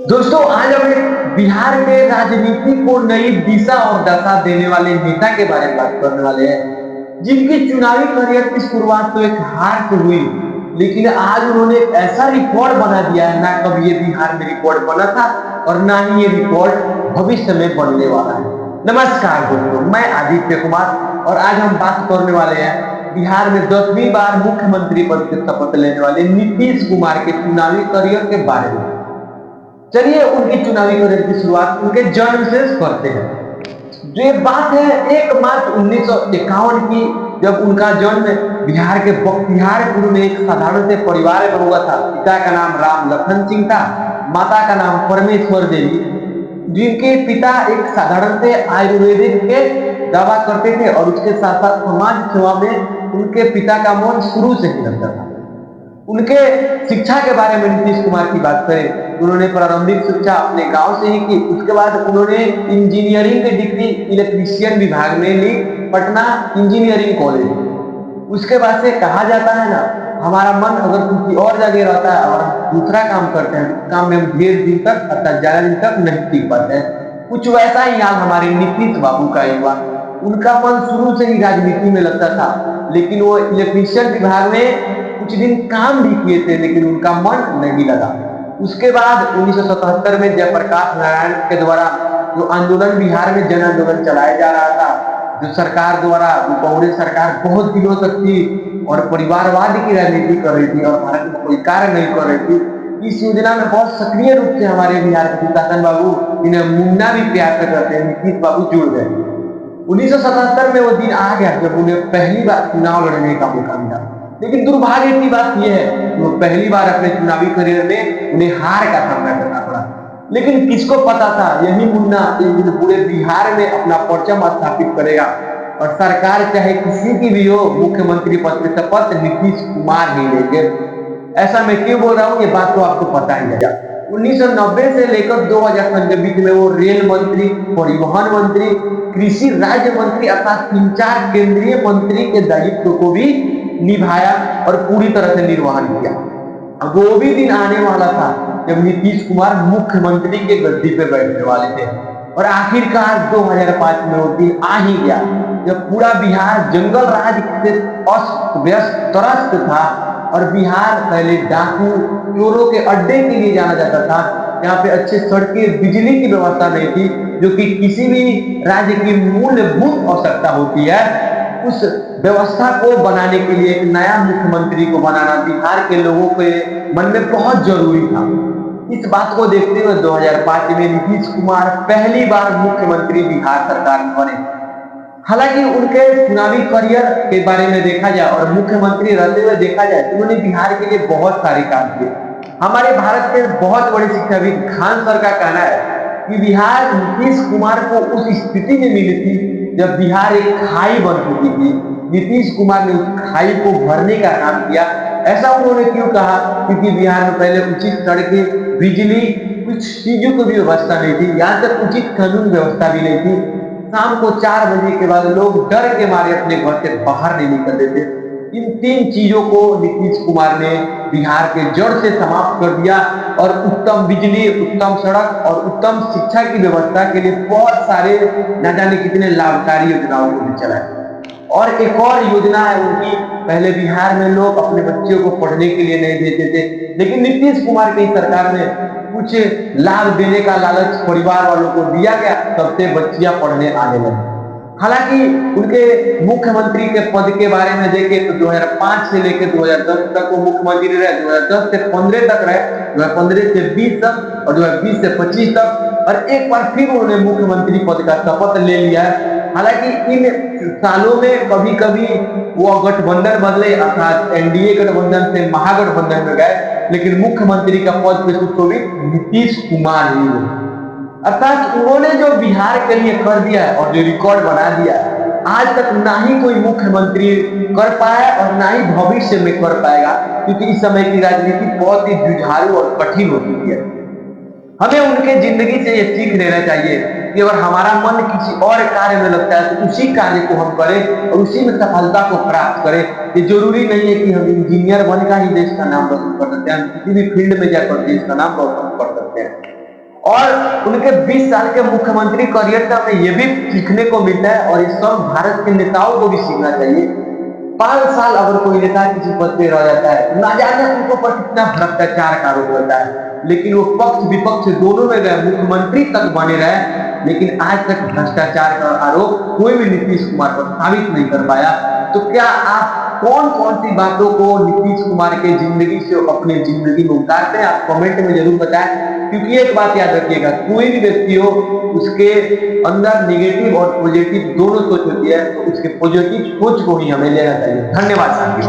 दोस्तों आज हम एक बिहार के राजनीति को नई दिशा और दशा देने वाले नेता के बारे में बात करने वाले हैं, जिनकी चुनावी करियर की शुरुआत तो एक हार से हुई, लेकिन आज उन्होंने एक ऐसा रिकॉर्ड बना दिया है, ना कभी ये बिहार में रिकॉर्ड बना था और ना ही ये रिकॉर्ड भविष्य में बनने वाला है। नमस्कार दोस्तों, मैं आदित्य कुमार और आज हम बात करने वाले हैं बिहार में 10वीं बार मुख्यमंत्री पद की शपथ लेने वाले नीतीश कुमार के चुनावी करियर के बारे में। चलिए उनकी चुनावी करियर की शुरुआत उनके जन्म से करते हैं। जो ये बात है 1 मार्च 1951 की, जब उनका जन्म बिहार के बख्तियारपुर में एक साधारण से परिवार में हुआ था। पिता का नाम राम लखन सिंह था, माता का नाम परमेश्वर देवी, जिनके पिता एक साधारण से आयुर्वेदिक के दवा करते थे और उसके साथ साथ समाज सेवा में उनके पिता का मन शुरू से ही लगता था। उनके शिक्षा के बारे में नीतीश कुमार की बात करें, उन्होंने प्रारंभिक शिक्षा अपने गांव से ही की। उसके बाद उन्होंने इंजीनियरिंग की डिग्री इलेक्ट्रीशियन विभाग में ली, पटना इंजीनियरिंग कॉलेज। उसके बाद से कहा जाता है ना, हमारा मन अगर किसी और जगह रहता है और दूसरा काम करते हैं, काम में हम ढेर दिन तक अर्थात ज्यादा दिन तक नहीं टिक पाते हैं। कुछ वैसा ही हाल हमारे नीतीश बाबू का ही हुआ। उनका मन शुरू से ही राजनीति में लगता था, लेकिन वो इलेक्ट्रीशियन विभाग में कुछ दिन काम भी किए थे, लेकिन उनका मन नहीं लगा। उसके बाद 1977 में जयप्रकाश नारायण के द्वारा जो आंदोलन बिहार में जन आंदोलन चलाया जा रहा था, जो सरकार द्वारा, जो कांग्रेस सरकार बहुत दिनों तक थी और परिवारवाद की राजनीति कर रही थी और भारत में कोई कार्य नहीं कर रही थी, इस योजना में बहुत सक्रिय रूप से हमारे बिहार के सुशासन बाबू, जिन्हें मुन्ना भी प्यार से करते हैं, नीतीश बाबू जुड़ गए। 1977 में वो दिन आ गया जब उन्हें पहली बार चुनाव लड़ने का मौका मिला। लेकिन दुर्भाग्य की बात यह है कि वो पहली बार अपने चुनावी करियर में उन्हें हार का सामना करना पड़ा। लेकिन किसको पता था यही मुन्ना एक दिन पूरे बिहार में अपना परचम स्थापित करेगा और सरकार चाहे किसी की भी हो, मुख्यमंत्री पद की शपथ नीतीश कुमार ही लेंगे। ऐसा मैं क्यों बोल रहा हूँ, ये बात तो आपको पता ही है। 1990 से लेकर 2000 के बीच में वो रेल मंत्री, परिवहन मंत्री, कृषि राज्य मंत्री अर्थात 3-4 केंद्रीय मंत्री के दायित्व को भी निभाया और पूरी तरह से निर्वहन किया। अब वो भी दिन आने वाला था जब नीतीश कुमार मुख्यमंत्री के गद्दी पे बैठने वाले थे और आखिरकार 2005 में वो दिन आ ही गया जब पूरा बिहार जंगल राज से अस्त व्यस्त त्रस्त था और बिहार पहले डाकू चोरों के अड्डे के लिए जाना जाता था। यहाँ पे अच्छे सड़कें, बिजली की व्यवस्था नहीं थी, जो कि किसी भी राज्य की मूलभूत आवश्यकता होती है। उस व्यवस्था को बनाने के लिए एक नया मुख्यमंत्री को बनाना बिहार के लोगों के मन में बहुत जरूरी था। इस बात को देखते हुए 2005 में नीतीश कुमार पहली बार मुख्यमंत्री बिहार सरकार में बने। हालांकि उनके चुनावी करियर के बारे में देखा जाए और मुख्यमंत्री रहते हुए देखा जाए तो उन्होंने बिहार के लिए बहुत सारे काम किए। हमारे भारत के बहुत बड़े शिक्षाविद खान सर का कहना है कि बिहार नीतीश कुमार को उस स्थिति में मिली थी जब बिहार एक खाई बन चुकी थी। नीतीश कुमार ने उस खाई को भरने का काम किया। ऐसा उन्होंने क्यों कहा? क्योंकि बिहार में पहले उचित सड़कें, बिजली, कुछ चीजों की भी व्यवस्था नहीं थी, यहाँ तक उचित कानून व्यवस्था भी नहीं थी। शाम को 4 बजे के बाद लोग डर के मारे अपने घर से बाहर नहीं निकलते थे। इन 3 चीजों को नीतीश कुमार ने बिहार के जड़ से समाप्त कर दिया और उत्तम बिजली, उत्तम सड़क और उत्तम शिक्षा की व्यवस्था के लिए बहुत सारे न जाने कितने लाभकारी योजनाओं को भी चलाए। और एक और योजना है उनकी, पहले बिहार में लोग अपने बच्चों को पढ़ने के लिए नहीं देते थे, लेकिन नीतीश कुमार की सरकार में कुछ लाभ देने का लालच परिवार वालों को दिया गया, तब से बच्चियां पढ़ने आने लगी। हालांकि उनके मुख्यमंत्री के पद के बारे में देखें तो 2005 से लेकर 2010 तक वो मुख्यमंत्री रहे, 2010 से 15 तक रहे, 2015 से 20 तक और 2020 से 25 तक, और एक बार फिर उन्होंने मुख्यमंत्री पद का शपथ ले लिया है। हालांकि इन सालों में कभी कभी वो गठबंधन बदले अर्थात एनडीए गठबंधन से महागठबंधन में गए, लेकिन मुख्यमंत्री का पद पे सुशोभित नीतीश कुमार ही हुए। अर्थात उन्होंने जो बिहार के लिए कर दिया है और जो रिकॉर्ड बना दिया है, आज तक ना ही कोई मुख्यमंत्री कर पाया और ना ही भविष्य में कर पाएगा, क्योंकि इस समय की राजनीति बहुत ही जुझारू और कठिन हो चुकी है। हमें उनके जिंदगी से ये सीख लेना चाहिए कि अगर हमारा मन किसी और कार्य में लगता है तो उसी कार्य को हम करें और उसी में सफलता को प्राप्त करें। ये जरूरी नहीं है कि हम इंजीनियर बनकर ही देश का नाम रोशन कर सकते हैं, हम किसी भी फील्ड में जाकर देश का नाम रोशन कर सकते हैं। और उनके 20 साल के मुख्यमंत्री करियर से हमें ये भी सीखने को मिलता है और इस सब भारत के नेताओं को भी सीखना चाहिए। 5 साल अगर कोई नेता किसी पद पे रह जाता है तो ना जाने उनके ऊपर कितना भ्रष्टाचार का आरोप होता है, लेकिन वो पक्ष विपक्ष दोनों में गए, मुख्यमंत्री तक बने रहे, लेकिन आज तक भ्रष्टाचार का आरोप कोई भी नीतीश कुमार पर साबित नहीं कर पाया। तो क्या आप कौन कौन सी बातों को नीतीश कुमार के जिंदगी से अपने जिंदगी में उतारते हैं, आप कमेंट में जरूर बताएं। क्योंकि एक बात याद रखिएगा, कोई भी व्यक्ति हो उसके अंदर नेगेटिव और पॉजिटिव दोनों सोच होती है, तो उसके पॉजिटिव सोच को ही हमें लेना चाहिए। धन्यवाद साथी।